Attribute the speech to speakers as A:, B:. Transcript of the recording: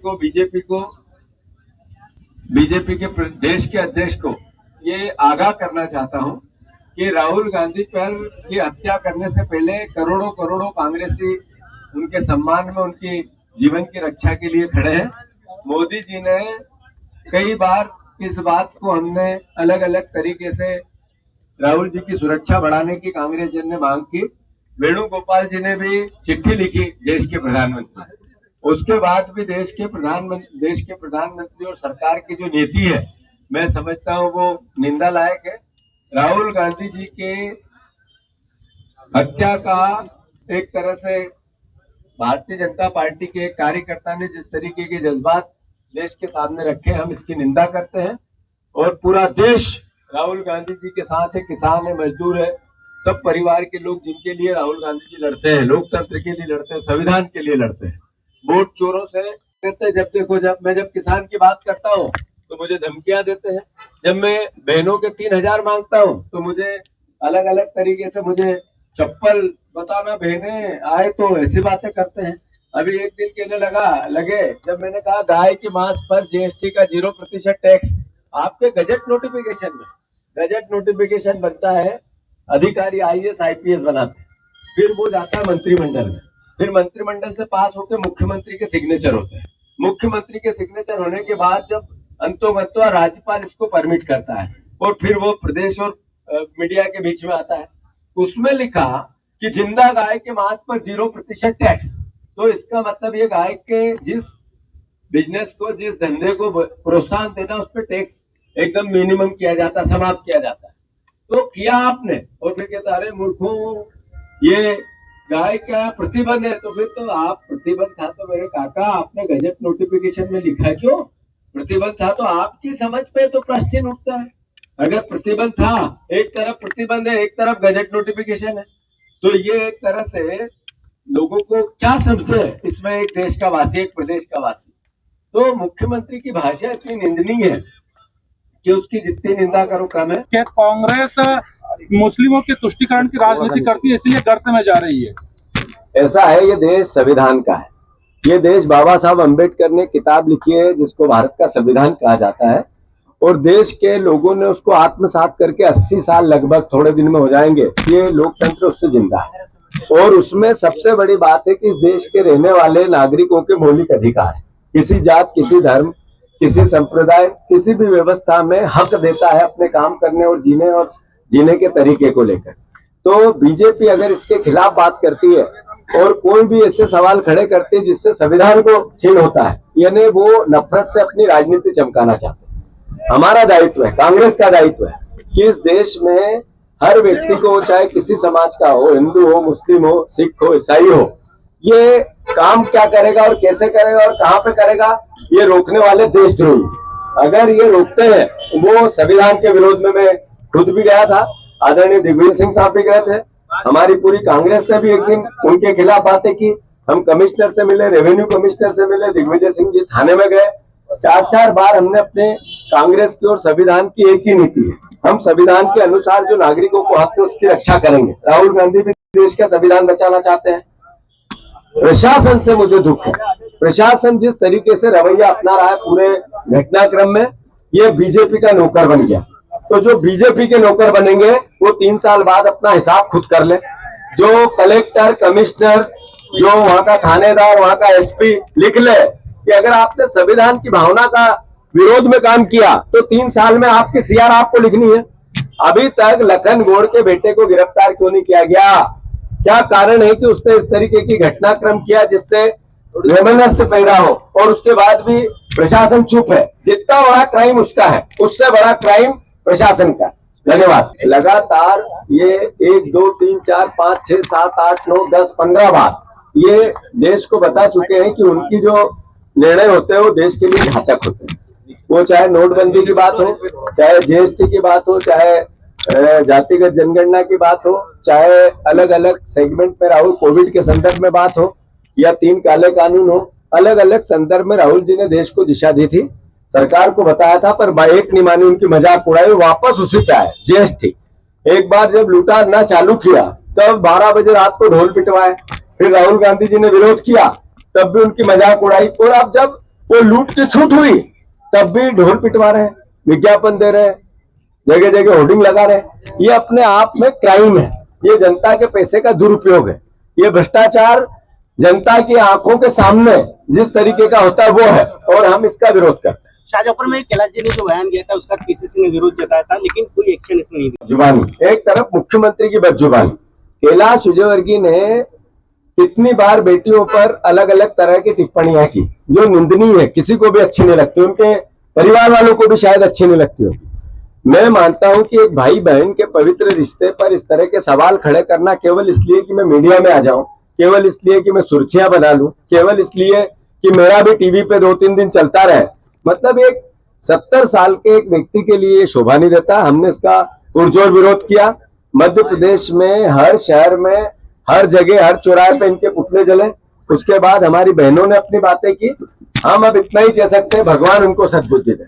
A: को बीजेपी के देश के अध्यक्ष को ये आगाह करना चाहता हूं कि राहुल गांधी पर की हत्या करने से पहले करोड़ों करोड़ों कांग्रेसी उनके सम्मान में, उनकी जीवन की रक्षा के लिए खड़े हैं। मोदी जी ने कई बार इस बात को, हमने अलग अलग तरीके से राहुल जी की सुरक्षा बढ़ाने की कांग्रेस जन ने मांग की। वेणुगोपाल जी ने भी चिट्ठी लिखी देश के प्रधानमंत्री। उसके बाद भी देश के प्रधानमंत्री और सरकार की जो नीति है, मैं समझता हूं वो निंदा लायक है। राहुल गांधी जी के हत्या का एक तरह से भारतीय जनता पार्टी के कार्यकर्ता ने जिस तरीके के जज्बात देश के सामने रखे, हम इसकी निंदा करते हैं। और पूरा देश राहुल गांधी जी के साथ है, किसान है, मजदूर है, सब परिवार के लोग जिनके लिए राहुल गांधी जी लड़ते हैं, लोकतंत्र के लिए लड़ते हैं, संविधान के लिए लड़ते हैं। वोट चोरों से कहते हैं, जब किसान की बात करता हूँ तो मुझे धमकियां देते हैं, जब मैं बहनों के 3000 मांगता हूँ तो मुझे अलग अलग तरीके से मुझे चप्पल बताना, बहने आए तो ऐसी बातें करते हैं। अभी एक दिन के लिए लगे जब मैंने कहा गाय के मांस पर जीएसटी का 0% टैक्स। आपके गजट नोटिफिकेशन बनता है, अधिकारी आईएएस आईपीएस बनाते हैं, फिर वो जाता है मंत्रिमंडल में, फिर मंत्रिमंडल से पास होकर मुख्यमंत्री के सिग्नेचर होते हैं। मुख्यमंत्री के सिग्नेचर होने के बाद जब अंतोगत्वा राज्यपाल इसको परमिट करता है और फिर वो प्रदेश और मीडिया के बीच में आता है। उसमें लिखा कि जिंदा गाय के मांस पर 0% टैक्स। तो इसका मतलब ये गाय के जिस बिजनेस को, जिस धंधे को प्रोत्साहन देना, उस पर टैक्स एकदम मिनिमम किया जाता, समाप्त किया जाता है। तो किया आपने, और फिर कहता अरे मूर्खों, ये गाय क्या प्रतिबंध है? तो फिर तो आप प्रतिबंध था तो मेरे काका आपने गजट नोटिफिकेशन में लिखा क्यों? प्रतिबंध था तो आपकी समझ पे तो प्रश्न उठता है। अगर प्रतिबंध था, एक तरफ प्रतिबंध है, एक तरफ गजट नोटिफिकेशन है, तो ये एक तरह से लोगों को क्या समझे इसमें, एक देश का वासी, एक प्रदेश का वासी। तो मुख्यमंत्री की भाषा इतनी निंदनीय है कि उसकी जितनी निंदा करो कम है।
B: क्या कांग्रेस मुस्लिमों के तुष्टीकरण की राजनीति करती है, इसलिए गर्त में जा रही है?
A: ऐसा है, ये देश संविधान का है। ये देश बाबा साहब अम्बेडकर ने किताब लिखी है जिसको भारत का संविधान कहा जाता है, और देश के लोगों ने उसको आत्मसात करके 80 साल लगभग थोड़े दिन में हो जाएंगे। ये लोकतंत्र उससे जिंदा है, और उसमें सबसे बड़ी बात है कि इस देश के रहने वाले नागरिकों के मौलिक अधिकार है। किसी जात, किसी धर्म, किसी संप्रदाय, किसी भी व्यवस्था में हक देता है अपने काम करने और जीने के तरीके को लेकर। तो बीजेपी अगर इसके खिलाफ बात करती है और कोई भी ऐसे सवाल खड़े करते हैं जिससे संविधान को छीन होता है, यानी वो नफरत से अपनी राजनीति चमकाना चाहते हैं। हमारा दायित्व है, कांग्रेस का दायित्व है कि इस देश में हर व्यक्ति को, चाहे किसी समाज का हो, हिंदू हो, मुस्लिम हो, सिख हो, ईसाई हो, ये काम क्या करेगा और कैसे करेगा और कहाँ पे करेगा, ये रोकने वाले देशद्रोही। अगर ये रोकते हैं, वो संविधान के विरोध में मैं खुद भी गया था, आदरणीय दिग्विजय सिंह साहब भी गए थे, हमारी पूरी कांग्रेस ने भी एक दिन उनके खिलाफ बातें की। हम कमिश्नर से मिले, रेवेन्यू कमिश्नर से मिले, दिग्विजय सिंह जी थाने में गए। 4-4 बार हमने अपने कांग्रेस की और संविधान की एक ही नीति है, हम संविधान के अनुसार जो नागरिकों को हक है उसकी रक्षा करेंगे। राहुल गांधी भी देश का संविधान बचाना चाहते हैं। प्रशासन से मुझे दुख है, प्रशासन जिस तरीके से रवैया अपना रहा है पूरे घटनाक्रम में, ये बीजेपी का नौकर बन गया। तो जो बीजेपी के नौकर बनेंगे वो 3 साल बाद अपना हिसाब खुद कर ले। जो कलेक्टर, कमिश्नर, जो वहां का थानेदार, वहां का एसपी लिख ले कि अगर आपने संविधान की भावना का विरोध में काम किया तो 3 साल में आपकी सीआर आपको लिखनी है। अभी तक लखन गौड़ के बेटे को गिरफ्तार क्यों नहीं किया गया? क्या कारण है कि उसने इस तरीके की घटनाक्रम किया जिससे वैमनस्य पैदा हो, और उसके बाद भी प्रशासन चुप है? जितना बड़ा क्राइम उसका है, उससे बड़ा क्राइम प्रशासन का। धन्यवाद। लगातार ये 1, 2, 3, 4, 5, 6, 7, 8, 9, 10, 15 बार ये देश को बता चुके हैं कि उनकी जो निर्णय होते हैं वो देश के लिए घातक होते हैं। वो चाहे नोटबंदी की बात हो, चाहे जीएसटी की बात हो, चाहे जातिगत जनगणना की बात हो, चाहे अलग अलग सेगमेंट में राहुल कोविड के संदर्भ में बात हो, या 3 काले कानून हो, अलग अलग संदर्भ में राहुल जी ने देश को दिशा दी थी, सरकार को बताया था, पर एक नहीं मानी, उनकी मजाक उड़ाई, वापस उसी पे आए। जीएसटी एक बार जब लूटा ना चालू किया तब 12 बजे रात को ढोल पिटवाए, फिर राहुल गांधी जी ने विरोध किया तब भी उनकी मजाक उड़ाई, और अब जब वो लूट की छूट हुई तब भी ढोल पिटवा रहे हैं, विज्ञापन दे रहे हैं, जगह जगह होर्डिंग लगा रहे हैं। ये अपने आप में क्राइम है, ये जनता के पैसे का दुरुपयोग है, ये भ्रष्टाचार जनता की आंखों के सामने जिस तरीके का होता है वो है, और हम इसका विरोध करते हैं।
C: शाहजहांपुर में कैलाश जी ने जो बयान दिया था उसका पीसीसी ने विरोध जताया था, लेकिन कोई एक्शन इसमें नहीं दिया।
A: जुबानी एक तरफ मुख्यमंत्री की बदजुबानी, कैलाश विजयवर्गीय ने कितनी बार बेटियों पर अलग अलग तरह की टिप्पणियां की जो निंदनीय है, किसी को भी अच्छी नहीं लगती, उनके परिवार वालों को भी शायद अच्छी नहीं लगती होगी। मैं मानता हूं कि एक भाई बहन के पवित्र रिश्ते पर इस तरह के सवाल खड़े करना केवल इसलिए कि मैं मीडिया में आ जाऊं, केवल इसलिए कि मैं सुर्खियां बना लूं, केवल इसलिए कि मेरा भी टीवी पे 2-3 दिन चलता रहे, मतलब एक 70 साल के एक व्यक्ति के लिए शोभा नहीं देता। हमने इसका पुरजोर विरोध किया। मध्य प्रदेश में हर शहर में, हर जगह, हर चौराहे पे इनके पुतले जले। उसके बाद हमारी बहनों ने अपनी बातें की। हम अब इतना ही कह सकते हैं, भगवान उनको सद्बुद्धि दे।